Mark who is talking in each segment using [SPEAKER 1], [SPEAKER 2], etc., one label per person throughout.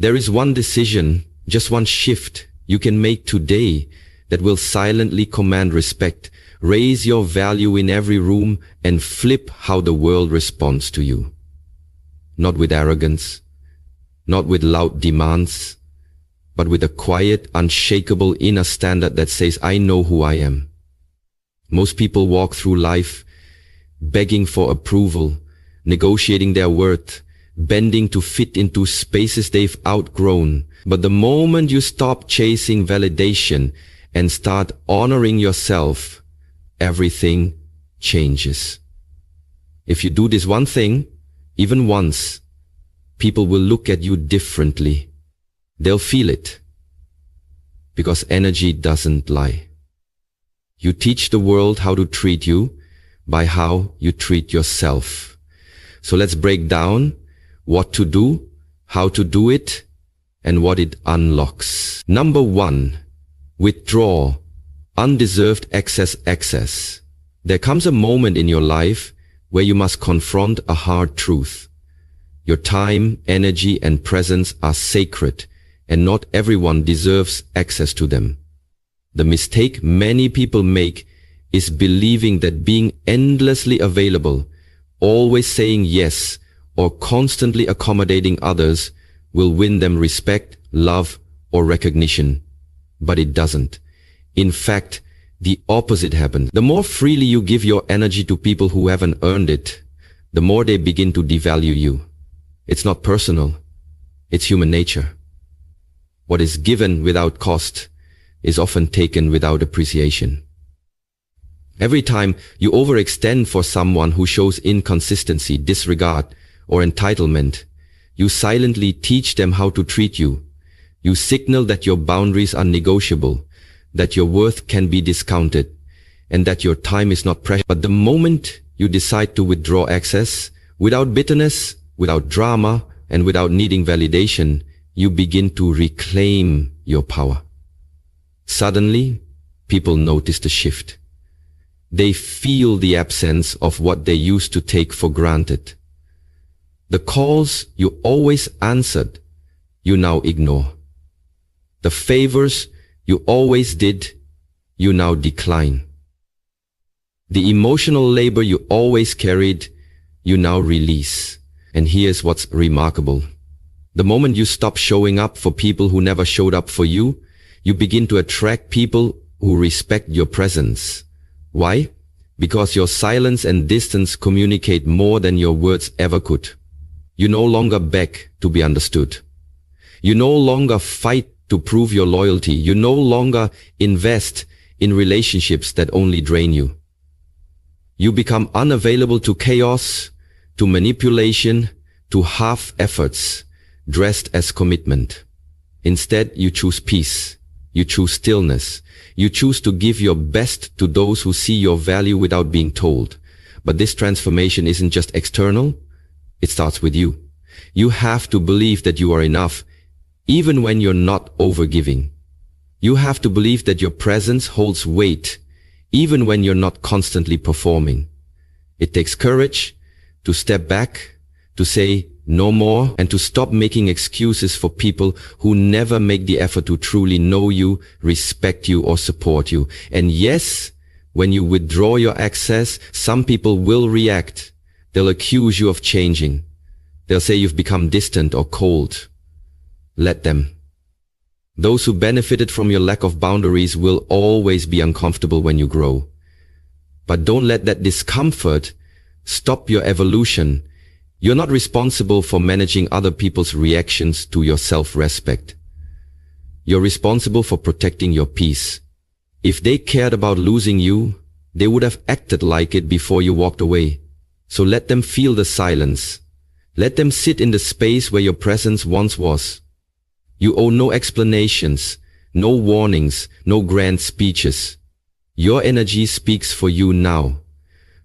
[SPEAKER 1] There is one decision, just one shift you can make today that will silently command respect, raise your value in every room, and flip how the world responds to you. Not with arrogance, not with loud demands, but with a quiet, unshakable inner standard that says, I know who I am. Most people walk through life begging for approval, negotiating their worth, bending to fit into spaces they've outgrown. But the moment you stop chasing validation and start honoring yourself, everything changes. If you do this one thing, even once, people will look at you differently. They'll feel it. Because energy doesn't lie. You teach the world how to treat you by how you treat yourself. So let's break down what to do, how to do it, and what it unlocks. Number 1, withdraw undeserved excess. There comes a moment in your life where you must confront a hard truth. Your time, energy, and presence are sacred, and not everyone deserves access to them. The mistake many people make is believing that being endlessly available, always saying yes, or constantly accommodating others will win them respect, love, or recognition. But it doesn't. In fact, the opposite happens. The more freely you give your energy to people who haven't earned it, the more they begin to devalue you. It's not personal. It's human nature. What is given without cost is often taken without appreciation. Every time you overextend for someone who shows inconsistency, disregard, or entitlement, you silently teach them how to treat you. You signal that your boundaries are negotiable, that your worth can be discounted, and that your time is not precious. But the moment you decide to withdraw access, without bitterness, without drama, and without needing validation, you begin to reclaim your power. Suddenly, people notice the shift. They feel the absence of what they used to take for granted. The calls you always answered, you now ignore. The favors you always did, you now decline. The emotional labor you always carried, you now release. And here's what's remarkable. The moment you stop showing up for people who never showed up for you, you begin to attract people who respect your presence. Why? Because your silence and distance communicate more than your words ever could. You no longer beg to be understood. You no longer fight to prove your loyalty. You no longer invest in relationships that only drain you. You become unavailable to chaos, to manipulation, to half efforts, dressed as commitment. Instead, you choose peace. You choose stillness. You choose to give your best to those who see your value without being told. But this transformation isn't just external. It starts with you. You have to believe that you are enough, even when you're not overgiving. You have to believe that your presence holds weight, even when you're not constantly performing. It takes courage to step back, to say no more, and to stop making excuses for people who never make the effort to truly know you, respect you, or support you. And yes, when you withdraw your access, some people will react. They'll accuse you of changing. They'll say you've become distant or cold. Let them. Those who benefited from your lack of boundaries will always be uncomfortable when you grow. But don't let that discomfort stop your evolution. You're not responsible for managing other people's reactions to your self-respect. You're responsible for protecting your peace. If they cared about losing you, they would have acted like it before you walked away. So let them feel the silence. Let them sit in the space where your presence once was. You owe no explanations, no warnings, no grand speeches. Your energy speaks for you now.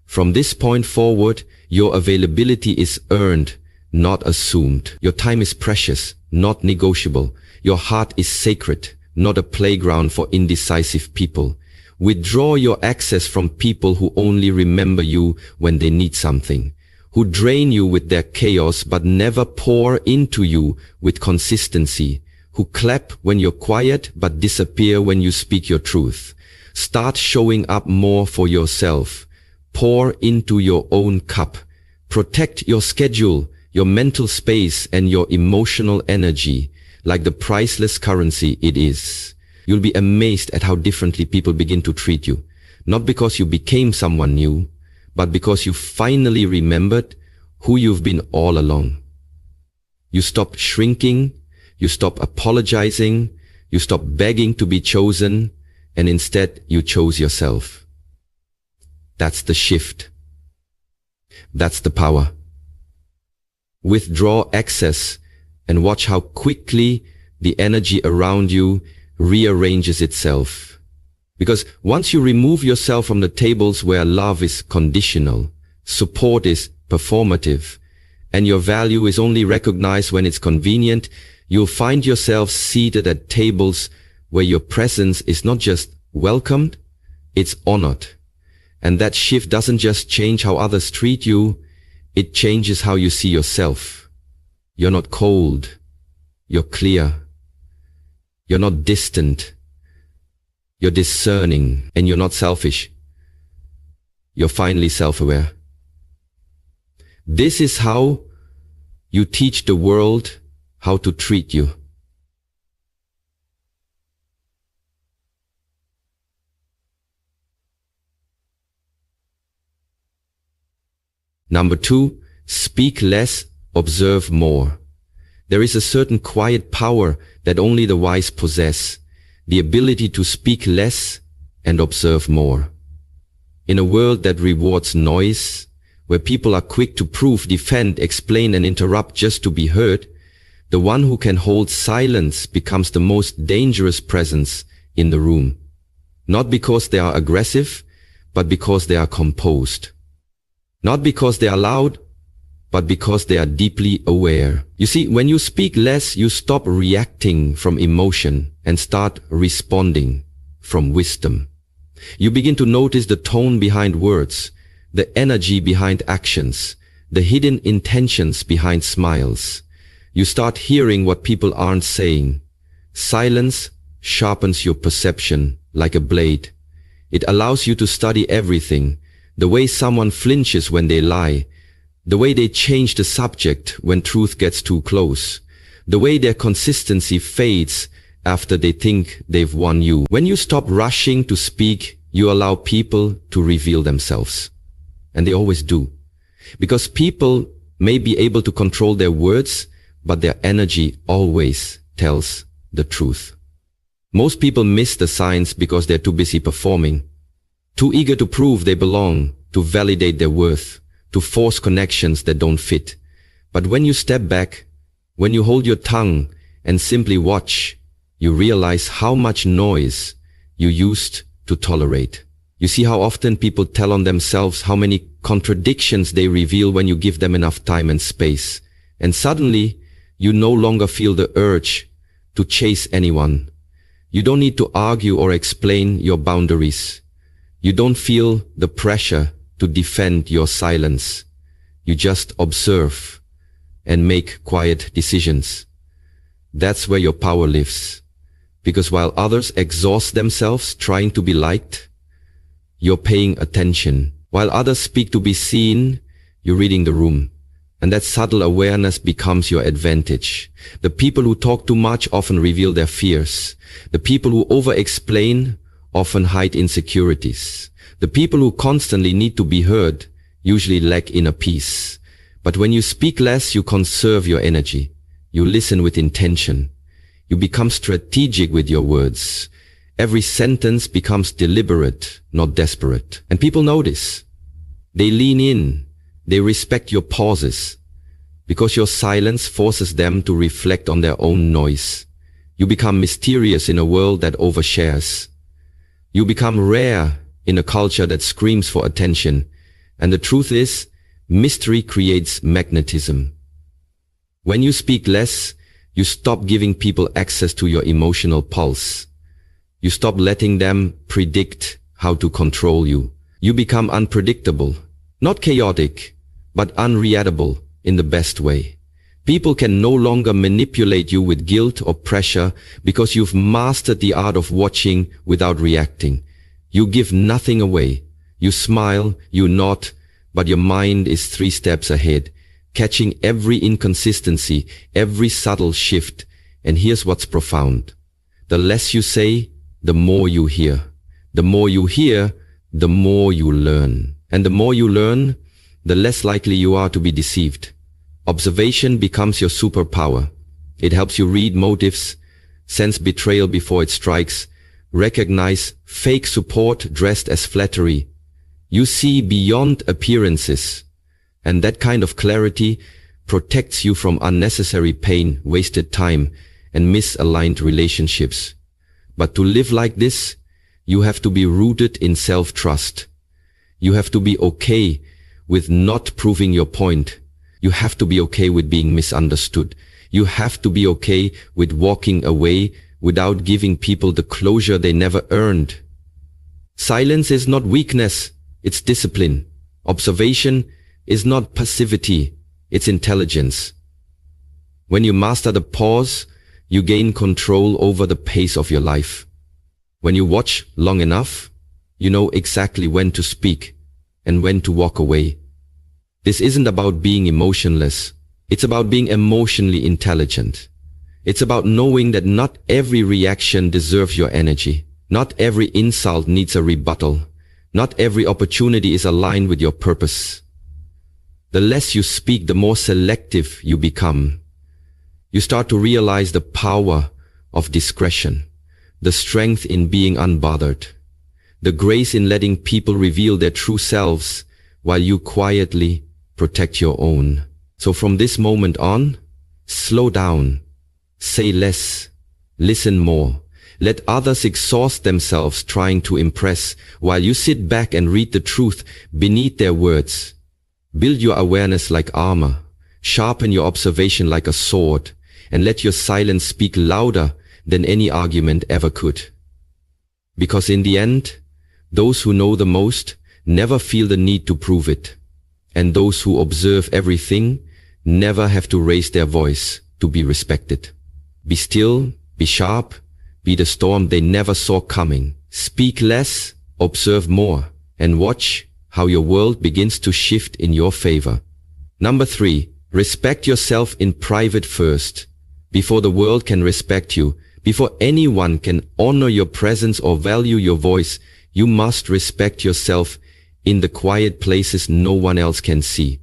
[SPEAKER 1] From this point forward, your availability is earned, not assumed. Your time is precious, not negotiable. Your heart is sacred, not a playground for indecisive people. Withdraw your access from people who only remember you when they need something. who drain you with their chaos but never pour into you with consistency, who clap when you're quiet but disappear when you speak your truth. Start showing up more for yourself. Pour into your own cup. Protect your schedule, your mental space, and your emotional energy like the priceless currency it is. You'll be amazed at how differently people begin to treat you. Not because you became someone new, but because you finally remembered who you've been all along. You stop shrinking, you stop apologizing, you stop begging to be chosen, and instead you chose yourself. That's the shift. That's the power. Withdraw excess and watch how quickly the energy around you rearranges itself. Because once you remove yourself from the tables where love is conditional, support is performative, and your value is only recognized when it's convenient, you'll find yourself seated at tables where your presence is not just welcomed, it's honored. And that shift doesn't just change how others treat you, it changes how you see yourself. You're not cold, you're clear. You're not distant, you're discerning, and you're not selfish. You're finally self-aware. This is how you teach the world how to treat you. Number 2, speak less, observe more. There is a certain quiet power that only the wise possess, the ability to speak less and observe more. In a world that rewards noise, where people are quick to prove, defend, explain, and interrupt just to be heard, the one who can hold silence becomes the most dangerous presence in the room. Not because they are aggressive, but because they are composed. Not because they are loud, but because they are deeply aware. You see, when you speak less, you stop reacting from emotion and start responding from wisdom. You begin to notice the tone behind words, the energy behind actions, the hidden intentions behind smiles. You start hearing what people aren't saying. Silence sharpens your perception like a blade. It allows you to study everything, the way someone flinches when they lie, the way they change the subject when truth gets too close, the way their consistency fades after they think they've won you. When you stop rushing to speak, you allow people to reveal themselves. And they always do. Because people may be able to control their words, but their energy always tells the truth. Most people miss the signs because they're too busy performing, too eager to prove they belong, to validate their worth, to force connections that don't fit. But when you step back, when you hold your tongue and simply watch, you realize how much noise you used to tolerate. You see how often people tell on themselves, how many contradictions they reveal when you give them enough time and space. And suddenly, you no longer feel the urge to chase anyone. You don't need to argue or explain your boundaries. You don't feel the pressure to defend your silence. You just observe and make quiet decisions. That's where your power lives. Because while others exhaust themselves trying to be liked, you're paying attention. While others speak to be seen, you're reading the room. And that subtle awareness becomes your advantage. The people who talk too much often reveal their fears. The people who over-explain often hide insecurities. The people who constantly need to be heard usually lack inner peace. But when you speak less, you conserve your energy. You listen with intention. You become strategic with your words. Every sentence becomes deliberate, not desperate. And people notice. They lean in. They respect your pauses. Because your silence forces them to reflect on their own noise. You become mysterious in a world that overshares. You become rare in a culture that screams for attention. And the truth is, mystery creates magnetism. When you speak less, you stop giving people access to your emotional pulse. You stop letting them predict how to control you. You become unpredictable, not chaotic, but unreadable in the best way. People can no longer manipulate you with guilt or pressure because you've mastered the art of watching without reacting. You give nothing away. You smile, you nod, but your mind is 3 steps ahead, catching every inconsistency, every subtle shift. And here's what's profound. The less you say, the more you hear. The more you hear, the more you learn. And the more you learn, the less likely you are to be deceived. Observation becomes your superpower. It helps you read motives, sense betrayal before it strikes, recognize fake support dressed as flattery. You see beyond appearances, and that kind of clarity protects you from unnecessary pain, wasted time, and misaligned relationships. But to live like this, you have to be rooted in self-trust. You have to be okay with not proving your point. You have to be okay with being misunderstood. You have to be okay with walking away without giving people the closure they never earned. Silence is not weakness, it's discipline. Observation is not passivity, it's intelligence. When you master the pause, you gain control over the pace of your life. When you watch long enough, you know exactly when to speak and when to walk away. This isn't about being emotionless. It's about being emotionally intelligent. It's about knowing that not every reaction deserves your energy. Not every insult needs a rebuttal. Not every opportunity is aligned with your purpose. The less you speak, the more selective you become. You start to realize the power of discretion, the strength in being unbothered, the grace in letting people reveal their true selves while you quietly protect your own. So from this moment on, slow down, say less, listen more. Let others exhaust themselves trying to impress while you sit back and read the truth beneath their words. Build your awareness like armor, sharpen your observation like a sword, and let your silence speak louder than any argument ever could. Because in the end, those who know the most never feel the need to prove it, and those who observe everything never have to raise their voice to be respected. Be still, be sharp, be the storm they never saw coming. Speak less, observe more, and watch how your world begins to shift in your favor. Number 3, respect yourself in private first. Before the world can respect you, before anyone can honor your presence or value your voice, you must respect yourself in the quiet places no one else can see.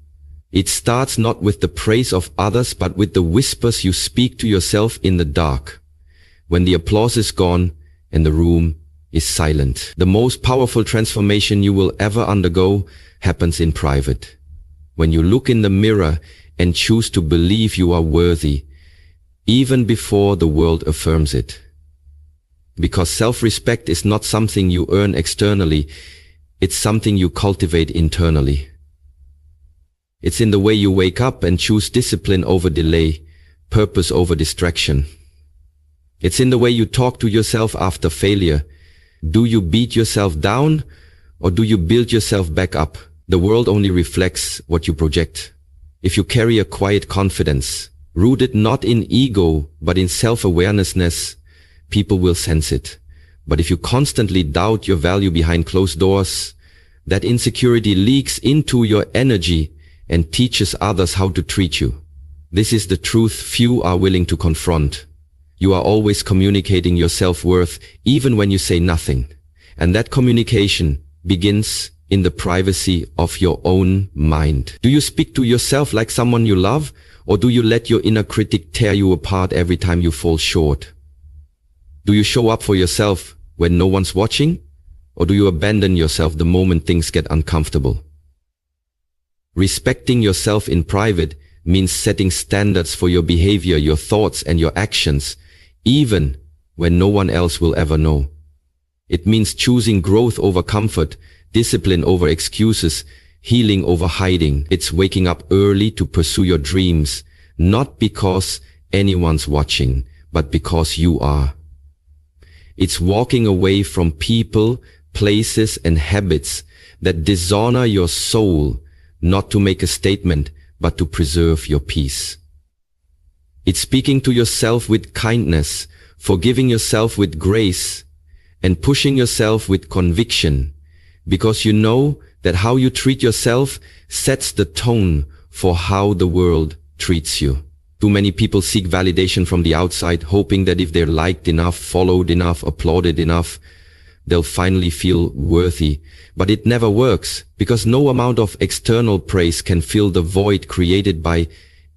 [SPEAKER 1] It starts not with the praise of others, but with the whispers you speak to yourself in the dark. When the applause is gone and the room is silent. The most powerful transformation you will ever undergo happens in private. When you look in the mirror and choose to believe you are worthy, even before the world affirms it. Because self-respect is not something you earn externally, it's something you cultivate internally. It's in the way you wake up and choose discipline over delay, purpose over distraction. It's in the way you talk to yourself after failure. Do you beat yourself down or do you build yourself back up? The world only reflects what you project. If you carry a quiet confidence, rooted not in ego but in self-awareness, people will sense it. But if you constantly doubt your value behind closed doors, that insecurity leaks into your energy and teaches others how to treat you. This is the truth few are willing to confront. You are always communicating your self-worth even when you say nothing. And that communication begins in the privacy of your own mind. Do you speak to yourself like someone you love, or do you let your inner critic tear you apart every time you fall short? Do you show up for yourself when no one's watching, or do you abandon yourself the moment things get uncomfortable? Respecting yourself in private means setting standards for your behavior, your thoughts, and your actions, even when no one else will ever know. It means choosing growth over comfort, discipline over excuses, healing over hiding. It's waking up early to pursue your dreams, not because anyone's watching, but because you are. It's walking away from people, places, and habits that dishonor your soul, not to make a statement, but to preserve your peace. It's speaking to yourself with kindness, forgiving yourself with grace, and pushing yourself with conviction, because you know that how you treat yourself sets the tone for how the world treats you. Too many people seek validation from the outside, hoping that if they're liked enough, followed enough, applauded enough, they'll finally feel worthy. But it never works, because no amount of external praise can fill the void created by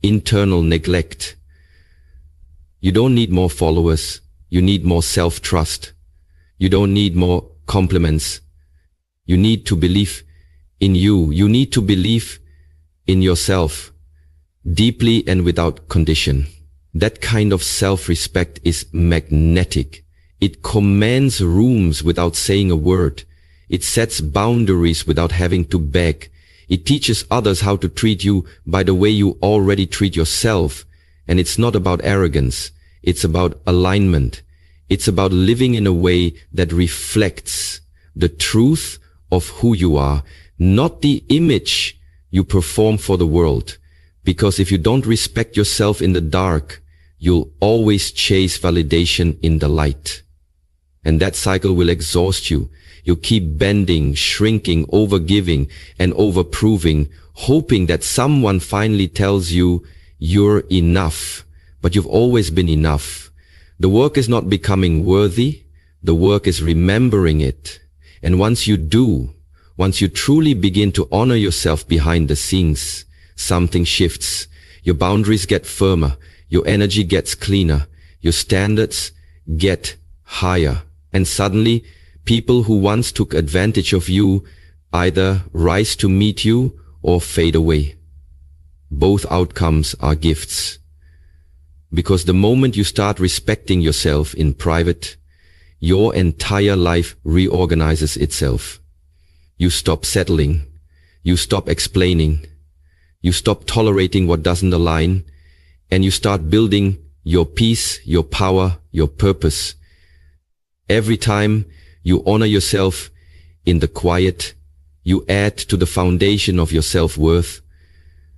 [SPEAKER 1] internal neglect. You don't need more followers. You need more self-trust. You don't need more compliments. You need to believe in you. You need to believe in yourself deeply and without condition. That kind of self-respect is magnetic. It commands rooms without saying a word. It sets boundaries without having to beg. It teaches others how to treat you by the way you already treat yourself. And it's not about arrogance. It's about alignment. It's about living in a way that reflects the truth of who you are, not the image you perform for the world. Because if you don't respect yourself in the dark, you'll always chase validation in the light. And that cycle will exhaust you. You'll keep bending, shrinking, overgiving, and overproving, hoping that someone finally tells you you're enough. But you've always been enough. The work is not becoming worthy. The work is remembering it. And once you do, once you truly begin to honor yourself behind the scenes, something shifts. Your boundaries get firmer. Your energy gets cleaner. Your standards get higher. And suddenly, people who once took advantage of you either rise to meet you or fade away. Both outcomes are gifts. Because the moment you start respecting yourself in private, your entire life reorganizes itself. You stop settling. You stop explaining. You stop tolerating what doesn't align. And you start building your peace, your power, your purpose. Every time you honor yourself in the quiet, you add to the foundation of your self-worth.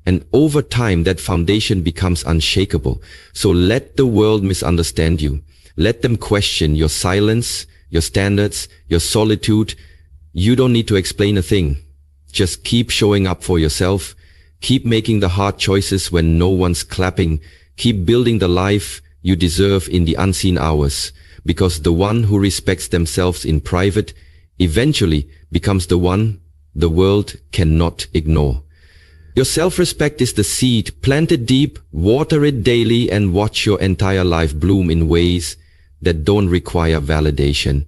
[SPEAKER 1] And over time, that foundation becomes unshakable. So let the world misunderstand you. Let them question your silence, your standards, your solitude. You don't need to explain a thing. Just keep showing up for yourself. Keep making the hard choices when no one's clapping. Keep building the life you deserve in the unseen hours. Because the one who respects themselves in private eventually becomes the one the world cannot ignore. Your self-respect is the seed. Plant it deep, water it daily, and watch your entire life bloom in ways that don't require validation.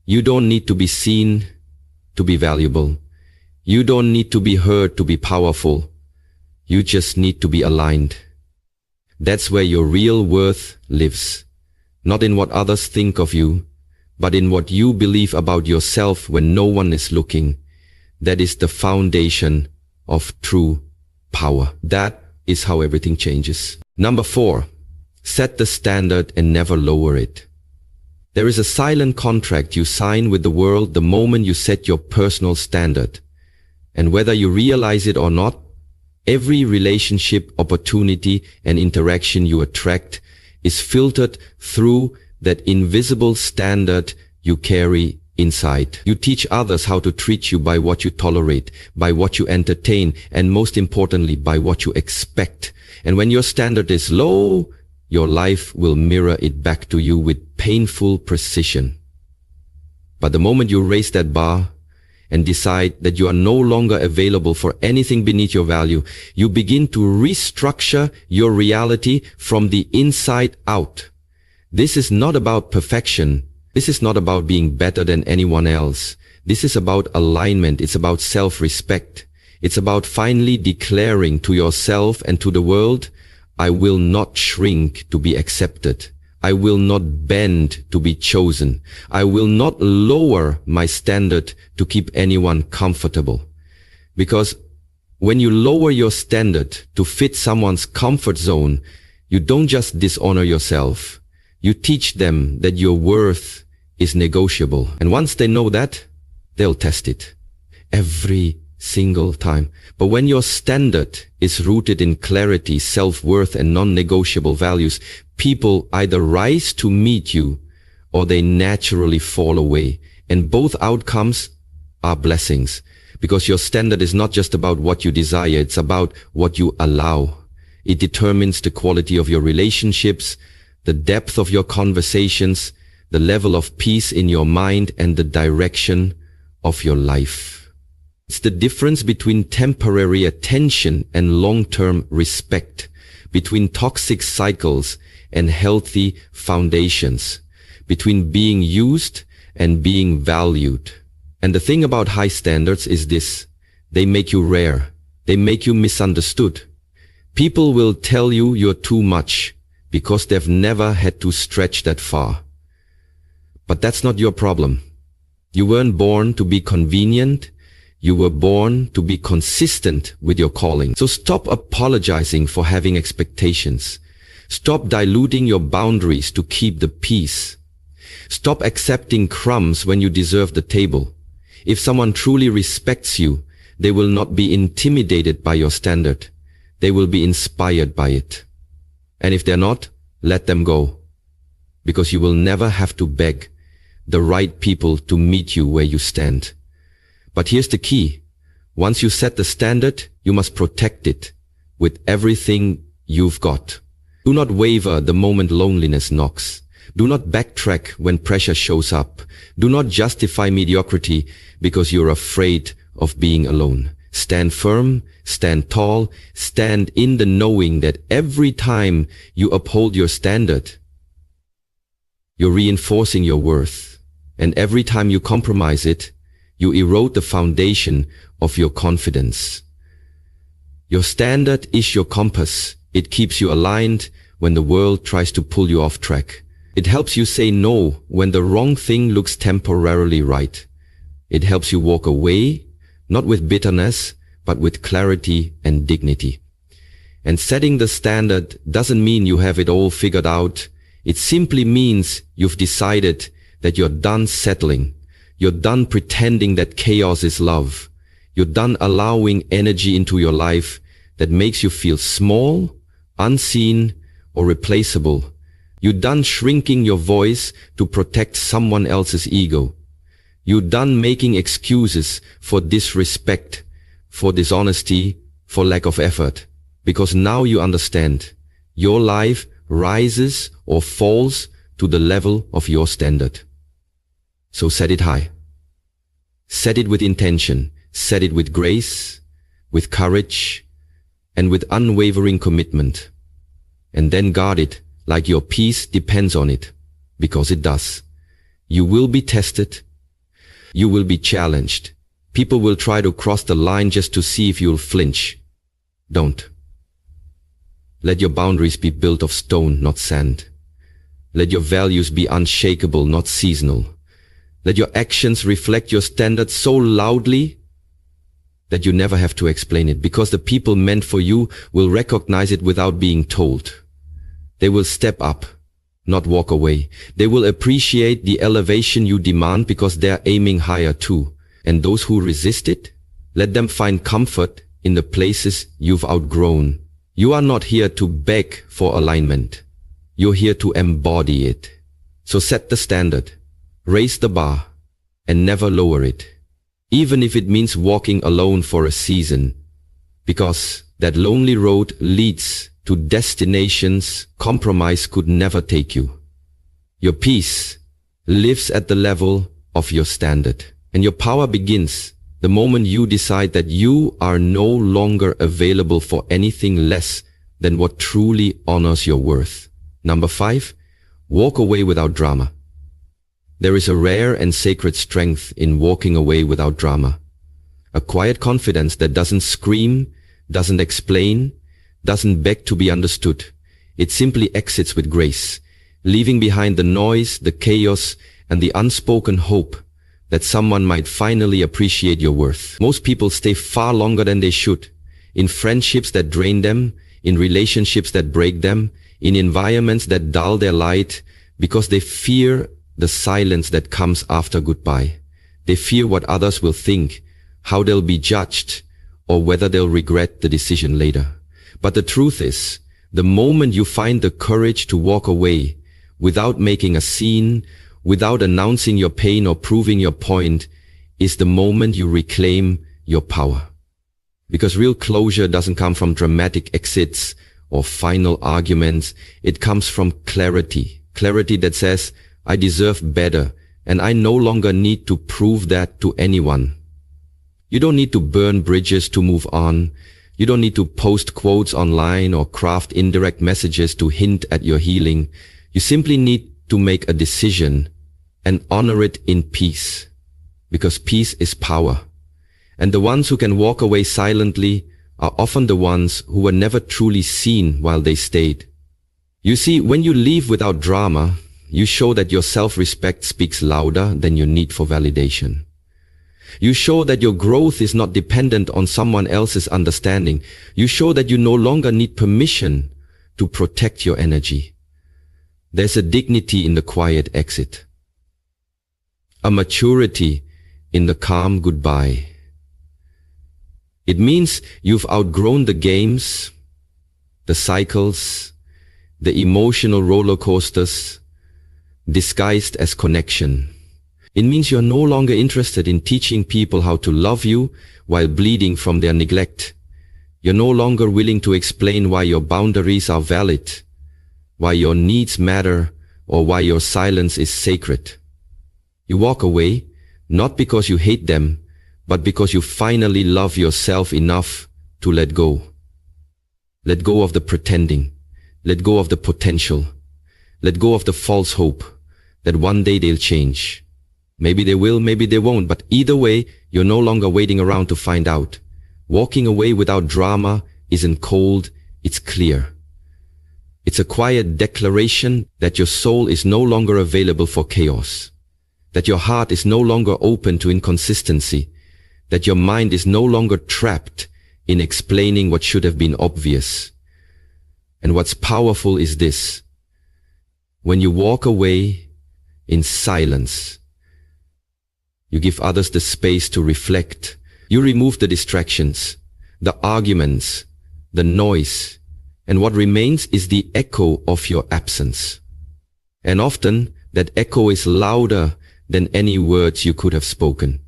[SPEAKER 1] You don't need to be seen to be valuable. You don't need to be heard to be powerful. You just need to be aligned. That's where your real worth lives. Not in what others think of you, but in what you believe about yourself when no one is looking. That is the foundation of true power. That is how everything changes. Number 4, set the standard and never lower it. There is a silent contract you sign with the world the moment you set your personal standard. And whether you realize it or not, every relationship, opportunity, and interaction you attract is filtered through that invisible standard you carry inside. You teach others how to treat you by what you tolerate, by what you entertain, and most importantly, by what you expect. And when your standard is low, your life will mirror it back to you with painful precision. But the moment you raise that bar and decide that you are no longer available for anything beneath your value, you begin to restructure your reality from the inside out. This is not about perfection. This is not about being better than anyone else. This is about alignment. It's about self-respect. It's about finally declaring to yourself and to the world, I will not shrink to be accepted. I will not bend to be chosen. I will not lower my standard to keep anyone comfortable. Because when you lower your standard to fit someone's comfort zone, you don't just dishonor yourself. You teach them that your worth is negotiable. And once they know that, they'll test it every single time. But when your standard is rooted in clarity, self-worth, and non-negotiable values, people either rise to meet you or they naturally fall away. And both outcomes are blessings, because your standard is not just about what you desire, it's about what you allow. It determines the quality of your relationships, the depth of your conversations, the level of peace in your mind, and the direction of your life. It's the difference between temporary attention and long-term respect, between toxic cycles and healthy foundations, between being used and being valued. And the thing about high standards is this: they make you rare. They make you misunderstood. People will tell you you're too much because they've never had to stretch that far. But that's not your problem. You weren't born to be convenient. You were born to be consistent with your calling. So stop apologizing for having expectations. Stop diluting your boundaries to keep the peace. Stop accepting crumbs when you deserve the table. If someone truly respects you, they will not be intimidated by your standard. They will be inspired by it. And if they're not, let them go. Because you will never have to beg the right people to meet you where you stand. But here's the key. Once you set the standard, you must protect it with everything you've got. Do not waver the moment loneliness knocks. Do not backtrack when pressure shows up. Do not justify mediocrity because you're afraid of being alone. Stand firm, stand tall, stand in the knowing that every time you uphold your standard, you're reinforcing your worth. And every time you compromise it, you erode the foundation of your confidence. Your standard is your compass. It keeps you aligned when the world tries to pull you off track. It helps you say no when the wrong thing looks temporarily right. It helps you walk away, not with bitterness, but with clarity and dignity. And setting the standard doesn't mean you have it all figured out. It simply means you've decided that you're done settling. You're done pretending that chaos is love. You're done allowing energy into your life that makes you feel small, unseen, or replaceable. You're done shrinking your voice to protect someone else's ego. You're done making excuses for disrespect, for dishonesty, for lack of effort. Because now you understand, your life rises or falls to the level of your standard. So set it high. Set it with intention. Set it with grace, with courage, and with unwavering commitment. And then guard it like your peace depends on it, because it does. You will be tested. You will be challenged. People will try to cross the line just to see if you'll flinch. Don't. Let your boundaries be built of stone, not sand. Let your values be unshakable, not seasonal. Let your actions reflect your standards so loudly that you never have to explain it, because the people meant for you will recognize it without being told. They will step up, not walk away. They will appreciate the elevation you demand because they're aiming higher too. And those who resist it, let them find comfort in the places you've outgrown. You are not here to beg for alignment. You're here to embody it. So set the standard, raise the bar, and never lower it. Even if it means walking alone for a season, because that lonely road leads to destinations compromise could never take you. Your peace lives at the level of your standard, and your power begins the moment you decide that you are no longer available for anything less than what truly honors your worth. Number 5, walk away without drama. There is a rare and sacred strength in walking away without drama. A quiet confidence that doesn't scream, doesn't explain, doesn't beg to be understood. It simply exits with grace, leaving behind the noise, the chaos, and the unspoken hope that someone might finally appreciate your worth. Most people stay far longer than they should, in friendships that drain them, in relationships that break them, in environments that dull their light, because they fear the silence that comes after goodbye. They fear what others will think, how they'll be judged, or whether they'll regret the decision later. But the truth is, the moment you find the courage to walk away, without making a scene, without announcing your pain or proving your point, is the moment you reclaim your power. Because real closure doesn't come from dramatic exits or final arguments. It comes from clarity. Clarity that says, I deserve better, and I no longer need to prove that to anyone. You don't need to burn bridges to move on. You don't need to post quotes online or craft indirect messages to hint at your healing. You simply need to make a decision and honor it in peace. Because peace is power. And the ones who can walk away silently are often the ones who were never truly seen while they stayed. You see, when you leave without drama, you show that your self-respect speaks louder than your need for validation. You show that your growth is not dependent on someone else's understanding. You show that you no longer need permission to protect your energy. There's a dignity in the quiet exit. A maturity in the calm goodbye. It means you've outgrown the games, the cycles, the emotional roller coasters, disguised as connection. It means you're no longer interested in teaching people how to love you while bleeding from their neglect. You're no longer willing to explain why your boundaries are valid, why your needs matter, or why your silence is sacred. You walk away, not because you hate them, but because you finally love yourself enough to let go. Let go of the pretending. Let go of the potential. Let go of the false hope that one day they'll change. Maybe they will, maybe they won't, but either way, you're no longer waiting around to find out. Walking away without drama isn't cold, it's clear. It's a quiet declaration that your soul is no longer available for chaos, that your heart is no longer open to inconsistency, that your mind is no longer trapped in explaining what should have been obvious. And what's powerful is this. When you walk away in silence, you give others the space to reflect. You remove the distractions, the arguments, the noise, and what remains is the echo of your absence. And often, that echo is louder than any words you could have spoken.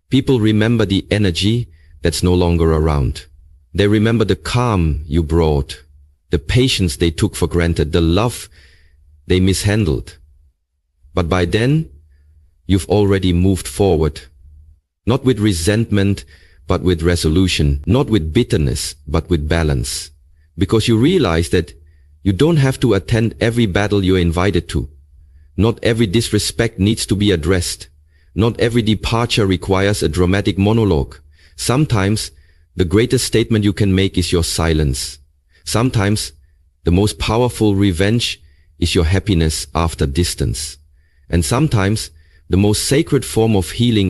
[SPEAKER 1] People remember the energy that's no longer around. They remember the calm you brought, the patience they took for granted, the love they mishandled. But by then, you've already moved forward. Not with resentment, but with resolution. Not with bitterness, but with balance. Because you realize that you don't have to attend every battle you're invited to. Not every disrespect needs to be addressed. Not every departure requires a dramatic monologue. Sometimes, the greatest statement you can make is your silence. Sometimes, the most powerful revenge is your happiness after distance. And sometimes, the most sacred form of healing